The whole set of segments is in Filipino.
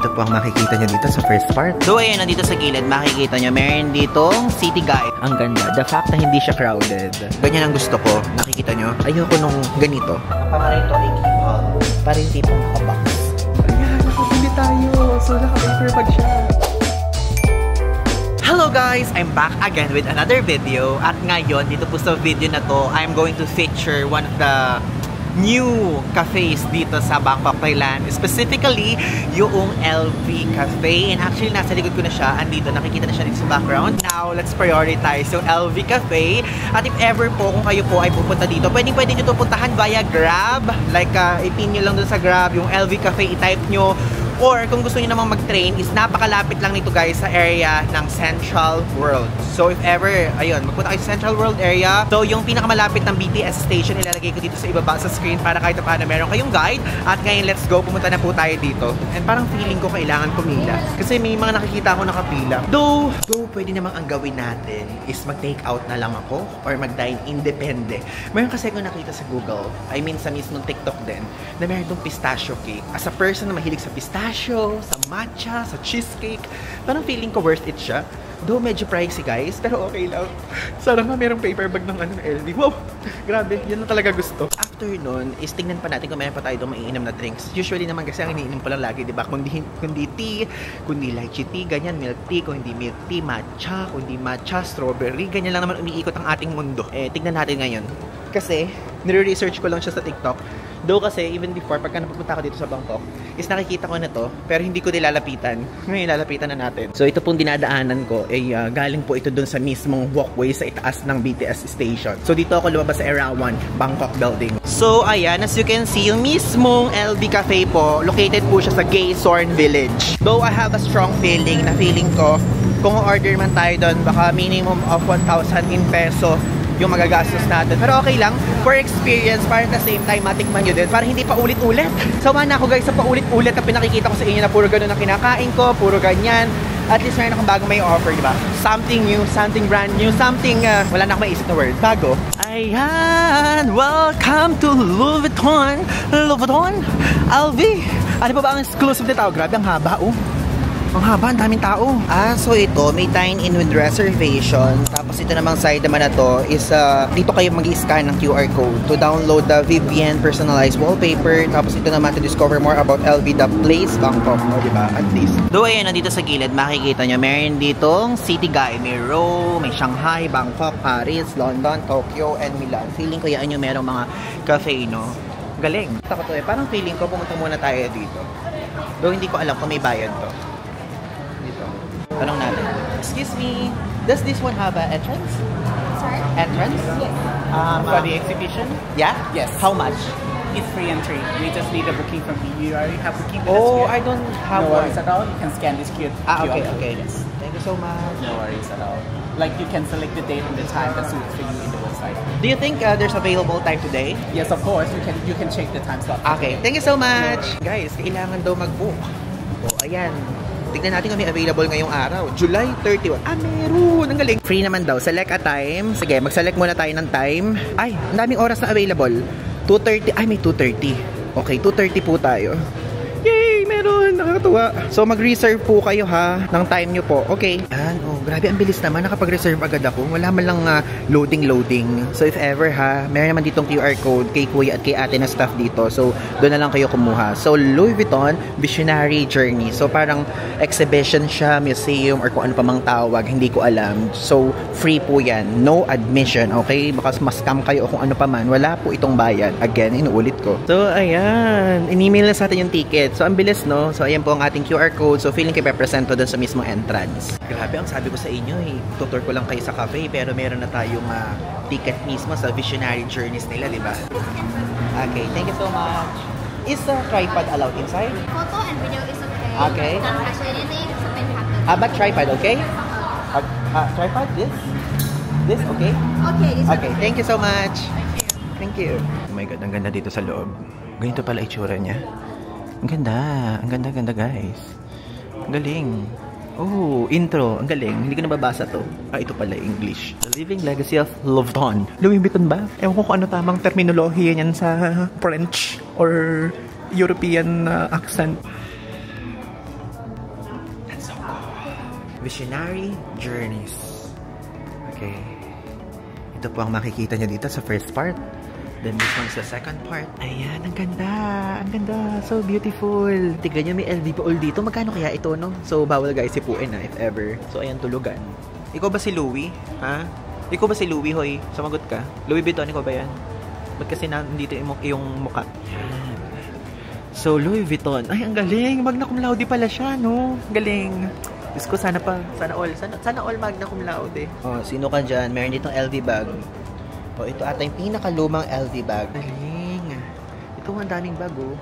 ito po ang makikita nyo dito sa first part. So ayan, nandito sa gilid, makikita nyo, meron ditong city guide. Ang ganda. The fact na hindi siya crowded. Ganyan ang gusto ko. Nakikita nyo? Ayoko nung ganito. Para ito ay keep-all. Para yung tipong nakabox. Ayan, nakabili tayo. So naka-paper bag siya. Hello guys! I'm back again with another video. At ngayon, dito po sa video na to, I'm going to feature one of the new cafes dito sa Bangkok, Thailand. Specifically, yung LV Cafe. And actually, nasa likod ko na siya. Andito, nakikita na siya dito sa background. Now, let's prioritize yung LV Cafe. At if ever po, kung kayo po ay pupunta dito, pwede nyo ito puntahan via Grab. Like, ipin nyo lang dun sa Grab, yung LV Cafe, i-type nyo. Or kung gusto niyo namang mag-train, is napakalapit lang nito guys sa area ng Central World. So if ever, ayun, magpunta kayo sa Central World area. So yung pinakamalapit ng BTS station, ilalagay ko dito sa ibaba sa screen para kahit paano meron kayong guide. At ngayon, let's go, pumunta na po tayo dito. And parang feeling ko kailangan pumila. Kasi may mga nakikita ako nakapila. Though pwede namang ang gawin natin is mag-take out na lang ako or mag-dine independent. Meron kasi ako nakita sa Google, I mean sa mismong TikTok din, na meron itong pistachio cake. As a person na mahilig sa pistachio, sa matcha, sa cheesecake. Parang feeling ko worth it siya. Though medyo pricey guys, pero okay lang. Sana nga merong paper bag ng LV. Wow! Grabe, yun na talaga gusto. After nun, is tingnan pa natin kung meron pa tayo doon maiinom na drinks. Usually naman kasi ang iniinom ko lang lagi, diba? Kundi tea, kundi lychee tea, ganyan, milk tea, kundi milk tea, matcha, kundi matcha, strawberry, ganyan lang naman umiikot ang ating mundo. Tingnan natin ngayon. Kasi, nire-research ko lang siya sa TikTok. Though kasi, even before, pagka napupunta ako dito sa Bangkok, is nakikita ko na to, pero hindi ko nilalapitan. Ngayon, lalapitan na natin. So, ito pong dinadaanan ko, galing po ito dun sa mismong walkway sa itaas ng BTS station. So, dito ako lumabas sa Erawan, Bangkok Building. So, ayan, as you can see, yung mismong LV Cafe po, located po siya sa Gay Sorn Village. Though I have a strong feeling ko, kung order man tayo dun, baka minimum of 1,000 in peso yung magagastos natin. Pero okay lang, for experience, para at the same time, matikman nyo din, para hindi pa ulit-ulit. Sawa na ako guys, sa paulit-ulit na pinakikita ko sa inyo na puro ganun ang kinakain ko, puro ganyan. At least meron akong bagong may offer, diba? Something new, something brand new, something, wala na akong maisip na word. Bago. Ayan! Welcome to Louis Vuitton! Louis Vuitton! LV! Ano pa ba ang exclusive na tao? Grabe, ang haba, oh. Ang haba, ang daming tao. So ito, may dine-in with reservation. Tapos ito namang side naman na to is, dito kayo mag-i-scan ng QR code to download the Vivienne personalized wallpaper. Tapos ito naman to discover more about LV The Place Bangkok. O, diba? At least. Do ayan, nandito sa gilid, makikita nyo, meron ditong city guide. May Rome, may Shanghai, Bangkok, Paris, London, Tokyo, and Milan. Feeling ko yan yung merong mga cafe, no? Galing. Tako to parang feeling ko, pumunta muna tayo dito. Do hindi ko alam kung may bayad to. Tanong natin. Excuse me, does this one have an entrance? Sorry? Entrance? Yes. For the exhibition? Yeah? Yes. How much? It's free entry. We just need a booking from you. You already have booking with Oh, us I here? don't have No one. worries at all. You can scan this QR Okay, code. okay. Yes. Thank you so much. No worries at all. Like you can select the date and the time that suits for you in the website. Do you think there's available time today? Yes, of course. You can check the time slot. Okay, thank you so much. Guys, kailangan daw mag-book. Oh, ayan. Tignan natin kung may available ngayong araw. July 31. Meron! Ang galing. Free naman daw. Select a time. Sige, mag-select muna tayo ng time. Ay, ang daming oras na available. 2:30. Ay, may 2:30. Okay, 2:30 po tayo. Yay! Meron! Nakakatuwa. So, mag-reserve po kayo ha, ng time nyo po. Okay. Yan. Oh, grabe. Ang bilis naman. Nakapag-reserve agad ako. Wala man lang loading. So, if ever ha, meron naman ditong QR code kay kuya at kay ate na staff dito. So, doon na lang kayo kumuha. So, Louis Vuitton Visionary Journey. So, parang exhibition siya, museum, or kung ano pa mang tawag. Hindi ko alam. So, free po yan. No admission. Okay? Baka mas-scam kayo o kung ano pa man. Wala po itong bayad. Again, inuulit ko. So, ayan. In-email na sa atin yung ticket. So, ang bilis, no? So, ayan po ang ating QR code. So, feeling kayo pepresento doon sa mismong entrance. Grabe, ang sabi ko sa inyo, tutor ko lang kayo sa cafe, pero meron na tayong ticket mismo sa Visionary Journeys nila, di ba? Okay, thank you so much. Is the tripod allowed inside? Photo and video is okay. Okay. Don't touch anything, so can happen. But tripod, okay? Tripod, this? This, okay? Okay, this Okay, thank you so much. Thank you. Oh my God, ang ganda dito sa loob. Ganito pala itsura niya. Ang ganda guys. Ang galing. Oh, intro. Ang galing. Hindi ko nababasa to. Ito pala English. The Living Legacy of Louis Vuitton. Louis Vuitton ba? Ewan ko kung ano tamang terminolohiya niyan sa French or European accent. Visionary Journeys. Okay. Ito po ang makikita nyo dito sa first part. Then this one's the second part. Ayan, ang ganda. Ang ganda. So beautiful. Tignan nyo, may LV pool dito. Magkano kaya ito, no? So, bawal guys sipuin na if ever. So, ayan, tulugan. Ikaw ba si Louie? Ha? Ikaw ba si Louie, hoy? Sumagot ka. Louis Vuitton, ikaw ba yan? Ba't kasi nandito yung mukha? Ayan. So, Louis Vuitton. Ay, ang galing. Magna cum laude pala siya, no? Galing. Diyos ko, sana all magna cum laude. Oh, sino ka dyan? Meron ditong LV bag. Oh, ito ata yung pinakalumang LV bag. Galing. Ito ang daming bag, oh.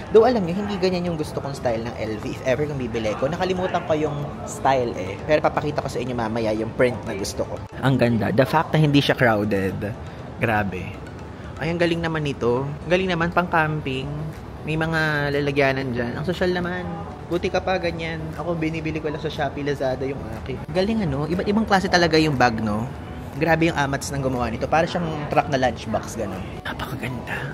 Though alam niyo, hindi ganyan yung gusto kong style ng LV. If ever kung bibili ko, nakalimutan ko yung style eh. Pero papakita ko sa inyo mamaya yung print na gusto ko. Ang ganda. The fact na hindi siya crowded. Grabe. Ay, ang galing naman nito. Galing naman pang camping. May mga lalagyanan dyan. Ang social naman. Buti ka pa ganyan. Ako binibili ko lang sa Shopee, Lazada yung akin. Galing ano. Iba't ibang klase talaga yung bag, no? Grabe yung amats ng gumawa nito. Para siyang truck na lunchbox, gano'n. Napakaganda.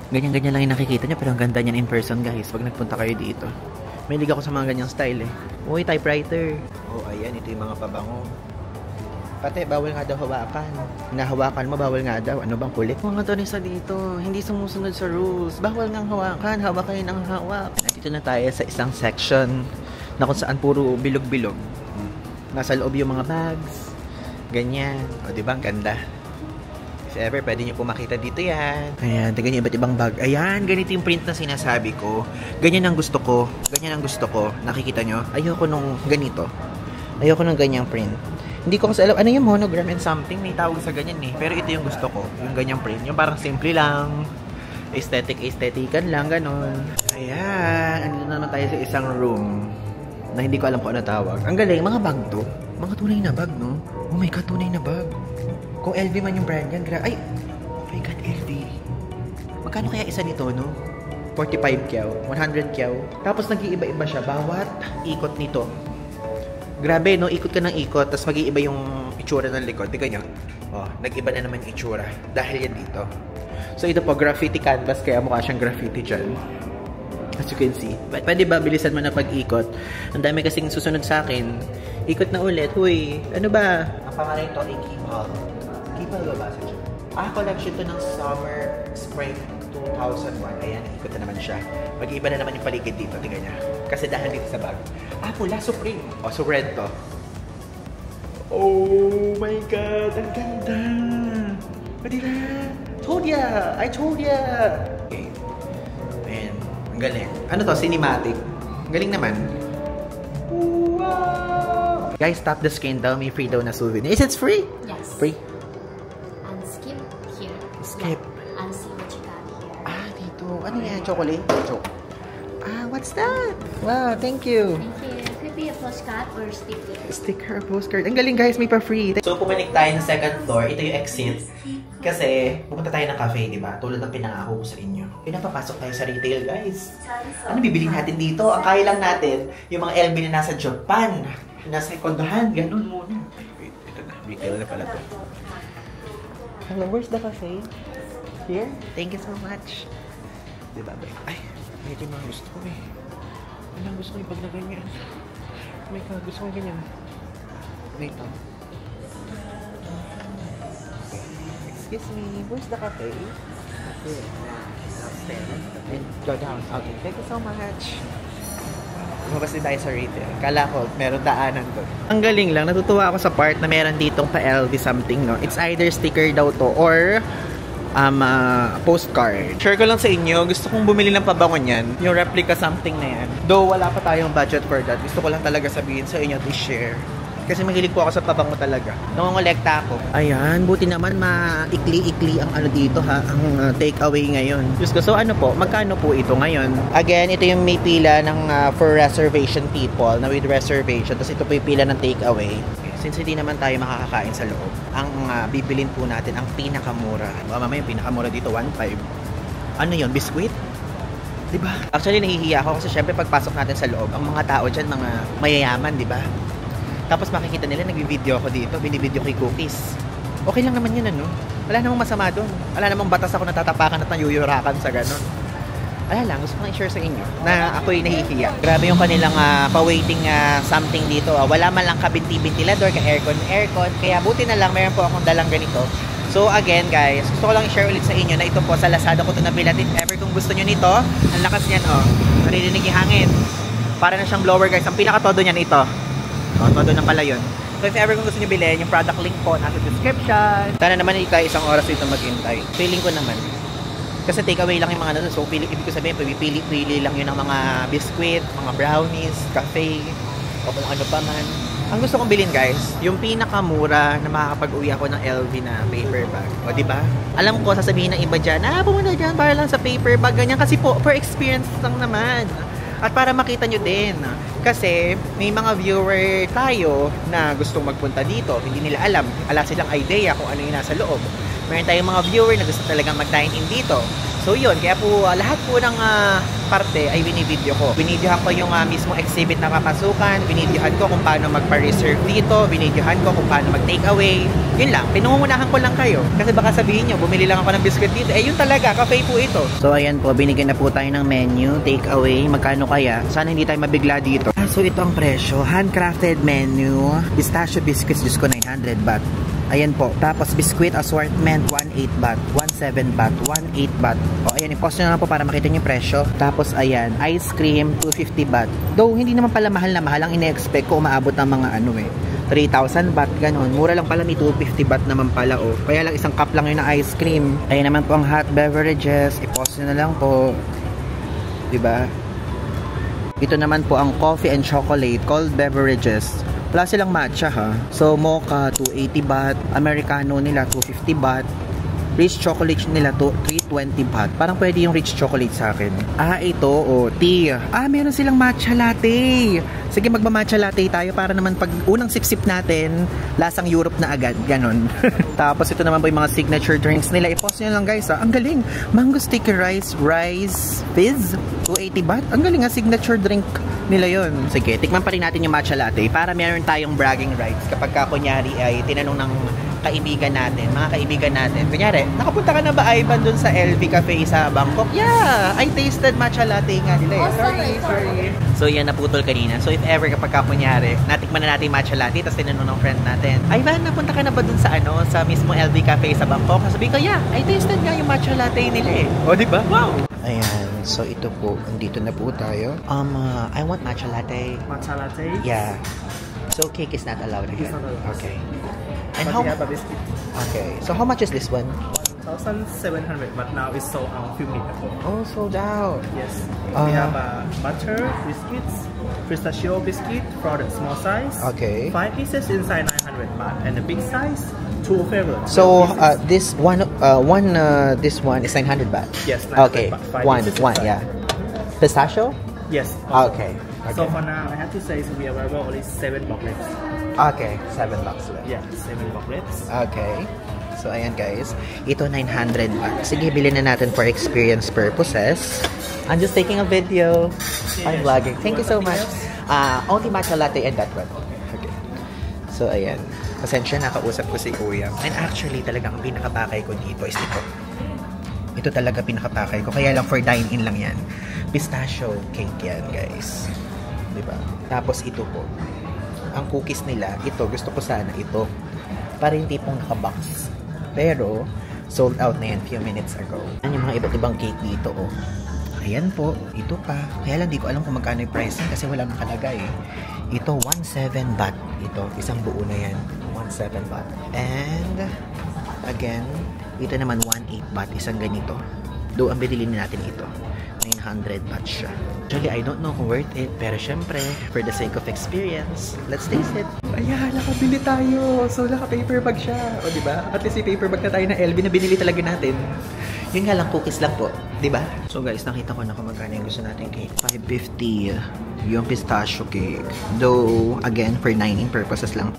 Ganyan-ganyan lang yung nakikita niya, pero ang ganda niyan in person, guys. Pag nagpunta kayo dito. May liga ko sa mga ganyang style, eh. Uy, typewriter. Oh, ayan. Ito yung mga pabango. Pati, bawal nga daw hawakan. Nahawakan mo, bawal nga daw. Ano bang kulit? Mga turista dito, hindi sumusunod sa rules. Bawal nga hawakan. Hawakan ang hawak. Dito na tayo sa isang section na kung saan puro bilog-bilog. Nasa loob yung mga bags. Ganyan. O, diba? Ang ganda. If ever, pwede nyo po makita dito yan. Ayan, tignan nyo iba't ibang bag. Ayan, ganito yung print na sinasabi ko. Ganyan ang gusto ko. Ganyan ang gusto ko. Nakikita nyo? Ayoko nung ganito. Ayoko nung ganyang print. Hindi ko kasi alam, ano yung monogram and something? May tawag sa ganyan eh. Pero ito yung gusto ko. Yung ganyang print. Yung parang simple lang. Aesthetican lang, ganon. Ayan, andito naman tayo sa isang room na hindi ko alam kung ano tawag. Ang galing, mga bag to. Mga tunay na bag, no? Oh my God, tunay na bag. Kung LV man yung brand yan, ay! Oh my God, LV. Magkano kaya isa nito, no? 45 kyaw, 100 kyaw. Tapos nag-iiba-iba siya bawat ikot nito. Grabe, no? Ikot ka ng ikot, tapos mag-iiba yung itsura ng likod. Tignan nyo. Oh, nag-iba na naman yung itsura. Dahil yan dito. So, ito po, graffiti canvas, kaya mukha siyang graffiti dyan. As you can see. Pwede ba bilisan mo na pag-ikot? Ang dami kasing susunod sa akin. Ikot na ulit. Huy, ano ba? Ang pangalan ito ay Keepal. Keepal ba ba siya? Collection to ng Summer Spring 2001. Ayan, ikot na naman siya. Mag-iba na naman yung paligid dito. Tingnan niya. Kasi dahil dito sa bag. Pula, Supreme. Oh, so red to. Oh my God, ang ganda. Pwede na. Told ya! I told ya! Okay. Ayan, ang galing. Ano to? Cinematic. Ang galing naman. Wow! Guys, tap the screen daw. May free daw na souvenir. Is it free? Yes. Free? And skip here. Skip. And see what you got here. Dito. Ano yan? Chocolate? Chocolate. What's that? Wow, thank you. Thank you. Could be a postcard or sticker. Sticker, postcard. Ang galing guys, may pa-free. So, pumalik tayo ng second floor. Ito yung exit. Kasi, pupunta tayo ng cafe, di ba? Tulad ng pinangako ko sa inyo. Pinapapasok tayo sa retail, guys. Ano bibiling natin dito? Ang kaya lang natin, yung mga LV na nasa Japan. Nasa secondahan. Ganun muna. Wait, ito na. Retail na pala to. Hello, where's the cafe? Here? Thank you so much. Di ba, ba? Ay, ito yung mga gusto ko eh. Ano gusto ko yung pag na ganyan? Oh my God, gusto ko ganyan. Wait lang. Excuse me, where's the cafe? Okay. Upstairs. And go down. Okay, thank you so much. Lumabas din tayo sa retail. Kala ko, meron daanan doon. Ang galing lang, natutuwa ako sa part na meron ditong pa-LV something, no? It's either sticker daw to or postcard. Share ko lang sa inyo, gusto kong bumili ng pabango niyan. Yung replica something na yan. Though wala pa tayong budget for that, gusto ko lang talaga sabihin sa inyo to share. Kasi mahilig po ako sa pabango talaga. Nangongolekta ako. Ayan, buti naman maikli-ikli ang ano dito ha, ang take away ngayon. Diyos ko, so ano po, magkano po ito ngayon? Again, ito yung may pila ng for reservation people, na with reservation. Tapos ito po yung pila ng take away. Since hindi naman tayo makakakain sa loob, ang bibilin po natin ang pinakamura. Mamaya yung pinakamura dito, 1.5. Ano yun? Biskuit? Diba? Actually, nahihiya ako kasi syempre pagpasok natin sa loob, ang mga tao dyan, mga mayayaman, diba? Tapos makikita nila, nag-video ako dito, binibideo ko yung cookies. Okay lang naman yun, ano? Wala namang masama doon. Wala namang batas ako natatapakan at nayuyurakan sa ganon. lang, gusto ko i-share sa inyo na ako'y nahihiya. Grabe yung kanilang pa-waiting something dito. Wala man lang kabinti-bintilador, ka-aircon. Kaya buti na lang, meron po akong dalang ganito. So again guys, gusto ko lang i-share ulit sa inyo na ito po sa Lazada ko ito nabilat. If ever kung gusto nyo nito, ang lakas niyan naririnig yung hangin. Para na siyang blower guys. Ang pinaka-todo niyan ito. Todo na pala yun. So if ever kung gusto nyo bilhin, yung product link po nasa description. Sana naman hindi tayo isang oras dito maghintay. Feeling ko naman. Kasi take away lang yung mga nasa. So ibig ko sabihin, pili lang yun ng mga biscuit, mga brownies, cafe, o kung ano pa man. Ang gusto kong bilhin guys, yung pinakamura na makakapag-uwi ako ng LV na paper bag. O diba? Alam ko, sasabihin ng iba dyan, pumunta dyan para lang sa paper bag, ganyan. Kasi po, per experience lang naman. At para makita nyo din. Kasi may mga viewer tayo na gustong magpunta dito. Hindi nila alam. Wala silang idea kung ano yung nasa loob. Meron tayong mga viewer na gusto talagang mag-dine in dito. So yun, kaya po lahat po ng parte ay binibideo ko. Binidyohan ko yung mismo exhibit na papasukan. Binidyohan ko kung paano magpa-reserve dito. Binidyohan ko kung paano mag-take away. Yun lang, pinungunahan ko lang kayo. Kasi baka sabihin nyo, bumili lang ako ng biscuit dito. Yun talaga, cafe po ito. So ayan po, binigyan na po tayo ng menu, take away. Magkano kaya? Sana hindi tayo mabigla dito. So ito ang presyo, handcrafted menu, pistachio biscuits, Diyos ko 900 baht. Ayan po. Tapos biscuit assortment 18 baht, 17 baht, 18 baht. O ayan, i-post nyo na po para makita nyo yung presyo. Tapos ayan, ice cream 250 baht. Though hindi naman pala mahal na mahal, ang ine-expect ko umaabot ng mga 3,000 baht, ganun. Mura lang pala, may 250 baht naman pala Kaya lang isang cup lang yun na ice cream. Ayan naman po ang hot beverages. I-post nyo na lang po. Diba? Ito naman po ang coffee and chocolate, cold beverages. Wala silang matcha ha. So mocha 280 baht, americano nila 250 baht, rich chocolate nila 320 baht. Parang pwede yung rich chocolate sa akin. Ito tea. Meron silang matcha latte. Sige, magma-matcha latte tayo para naman pag unang sip-sip natin, lasang Europe na agad, ganon. Tapos ito naman po yung mga signature drinks nila. I-post nyo lang guys Ang galing. Mango sticky rice fizz 280 baht. Ang galing signature drink nila yon. Sige, tikman pa rin natin yung matcha latte para meron tayong bragging rights kapag kunyari ay tinanong ng kaibigan natin, mga kaibigan natin. Kunyari, nakapunta ka na ba Ivan dun sa LV Cafe sa Bangkok? Yeah, I tasted matcha latte nga nila Sorry. So yan, naputol kanina. So if ever kapag kunyari, natikman na natin matcha latte, tapos tinanong ng friend natin, Ivan, napunta ka na ba dun sa sa mismo LV Cafe sa Bangkok? Sabi ko, yeah, I tasted nga yung matcha latte nila diba? Wow! Ayan, so ito po, andito na po tayo. I want matcha latte. Matcha latte? Yeah. So cake is not allowed again? It's not allowed. Okay. And And but we have a biscuit. Okay. So how much is this one? 1,700, but now it's sold out a few minutes ago. Oh, sold out. Yes. We have butter biscuits, pistachio biscuit for the small size. Okay. 5 pieces inside 900 baht, and the big size 2 favorites. So this one is 900 baht. Yes. 900 Okay. baht. 5 pieces One, inside. yeah. Pistachio? Yes. Okay. So for now, I have to say we are available only 7 booklets. Okay. $7 left. Yeah, 7 booklets. Okay. So, ayan guys. Ito, 900 baht. Sige, bilhin na natin for experience purposes. I'm just taking a video. I'm vlogging. Thank you so much. Only matcha latte and that one. Okay. So, ayan. Pasensya, nakausap ko si Kuya. And actually, talagang ang pinakapakay ko dito is ito. Ito talaga pinakapakay ko. Kaya lang for dine-in lang yan. Pistachio cake yan, guys. Diba? Tapos ito po. Ang cookies nila, ito, gusto ko sana ito. Para yung tipong nakabox. Pero, sold out na yan few minutes ago. Yan yung mga iba't ibang cake dito, Ayan po, ito pa. Kaya lang di ko alam kung magkano yung price kasi walang nakalagay. Ito, 17 baht. Ito, isang buo na yan. 17 baht. And, again, ito naman 18 baht. Isang ganito. Doon ang binili natin ito. 900 baht siya. Actually, I don't know kung worth it. Pero syempre, for the sake of experience, let's taste it. Ayan, nakabili tayo. So, naka-paper bag siya. O, diba? At least yung paper bag na tayo na LV na binili talaga natin. Yun nga lang, cookies lang po. Diba? So, guys, nakita ko na kung magkano yung gusto natin cake. 550 yung pistachio cake. Though, again, for dining purposes lang.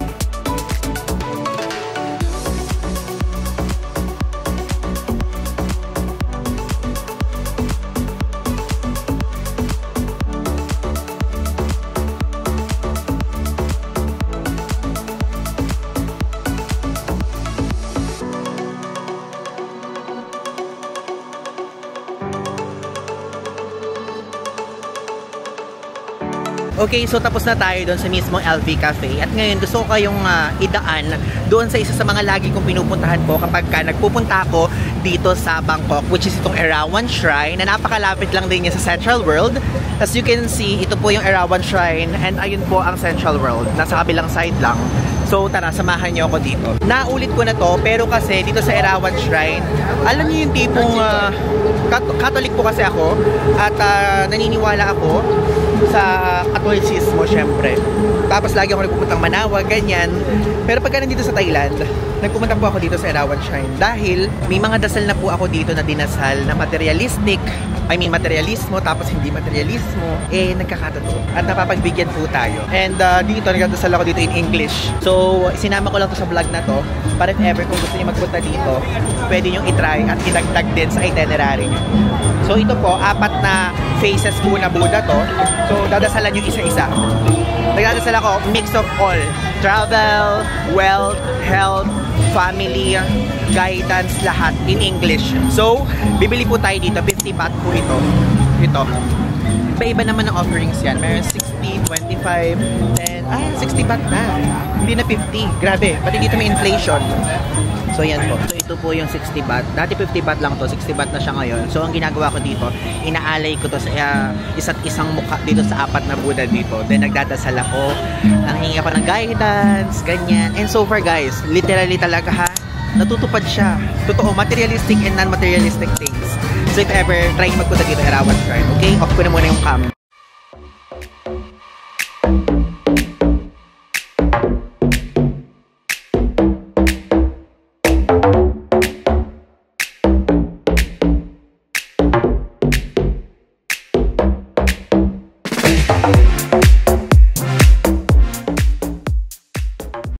Okay, so tapos na tayo doon sa mismong LV Cafe. At ngayon, gusto ko kayong idaan doon sa isa sa mga lagi kong pinupuntahan po kapag nagpupunta ako dito sa Bangkok, which is itong Erawan Shrine, na napakalapit lang din niya sa Central World. As you can see, ito po yung Erawan Shrine, and ayun po ang Central World. Nasa kabilang side lang. So tara, samahan niyo ako dito. Naulit ko na to, pero kasi dito sa Erawan Shrine, alam niyo yung tipong Catholic po kasi ako, at naniniwala ako sa Catholicismo syempre. Tapos lagi ako nagpupuntang Manawag, ganyan. Pero pagka nandito sa Thailand, nagpupunta po ako dito sa Erawan Shrine dahil may mga dasal na po ako dito na dinasal na materialistic. I mean, materialismo, tapos hindi materialismo, nagkakatotoo. At napapagbigyan po tayo. And dito, nagdadasal ako dito in English. So, sinama ko lang to sa vlog na to para if ever kung gusto niyo magpunta dito, pwede nyo itry at idagdag din sa itinerary nyo. So, ito po, 4 na faces po na Buddha to. So, dadasalan nyo isa-isa. Nagdadasal ako, mix of all. Travel, wealth, health, family, guidance, lahat in English. So, bibili po tayo dito. 50 baht po ito. Ito. Iba-iba naman ang offerings yan. Meron 60, 25, 10. 60 baht na. Hindi na 50. Grabe. Pati dito may inflation. So, yan po. So, ito po yung 60 baht. Dati 50 baht lang to. 60 baht na siya ngayon. So, ang ginagawa ko dito, inaalay ko to sa isa't isang mukha dito sa 4 na Buddha dito. Then, nagdadasal ako. Nanghingi ako ng guidance, ganyan. And so far, guys, literally talaga ha, natutupad siya. Totoo, materialistic and non-materialistic things. So, if ever, try magpunta dito, Erawan Shrine. Okay? Off ko na muna yung cam.